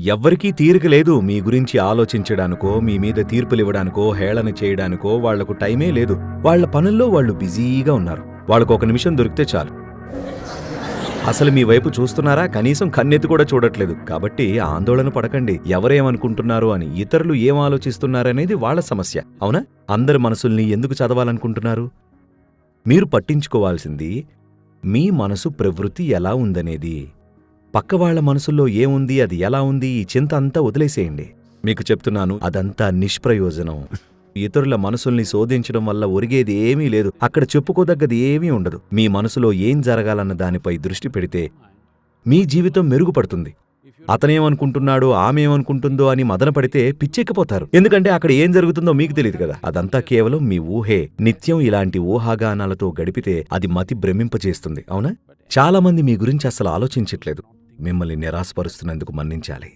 ఎవ్వరికీ తీరిక లేదు మీ గురించి ఆలోచించడానికో, మీ మీద తీర్పులివ్వడానికో, హేళన చేయడానికో వాళ్లకు టైమే లేదు. వాళ్ల పనుల్లో వాళ్ళు బిజీగా ఉన్నారు. వాళ్ళకొక నిమిషం దొరికితే చాలు. అసలు మీ వైపు చూస్తున్నారా? కనీసం కన్నెత్తి కూడా చూడట్లేదు. కాబట్టి ఆందోళన పడకండి. ఎవరేమనుకుంటున్నారు అని, ఇతరులు ఏం ఆలోచిస్తున్నారనేది వాళ్ల సమస్య. అవునా? అందరి మనసుల్ని ఎందుకు చదవాలనుకుంటున్నారు? మీరు పట్టించుకోవాల్సింది మీ మనసు ప్రవృత్తి ఎలా ఉందనేది. పక్కవాళ్ల మనసుల్లో ఏముంది, అది ఎలా ఉంది, ఈ చింత అంతా వదిలేసేయండి. మీకు చెప్తున్నాను, అదంతా నిష్ప్రయోజనం. ఇతరుల మనసుల్ని శోధించడం వల్ల ఒరిగేది ఏమీ లేదు. అక్కడ చెప్పుకోదగ్గది ఏమీ ఉండదు. మీ మనసులో ఏం జరగాలన్న దానిపై దృష్టి పెడితే మీ జీవితం మెరుగుపడుతుంది. అతనేమనుకుంటున్నాడో, ఆమెమనుకుంటుందో అని మదనపడితే పిచ్చెక్కిపోతారు. ఎందుకంటే అక్కడ ఏం జరుగుతుందో మీకు తెలియదు కదా. అదంతా కేవలం మీ ఊహే. నిత్యం ఇలాంటి ఊహాగానాలతో గడిపితే అది మతి భ్రమింపజేస్తుంది. అవునా? చాలా మంది మీ గురించి అసలు ఆలోచించట్లేదు. మిమ్మల్ని నిరాశపరుస్తున్నందుకు మన్నించాలి.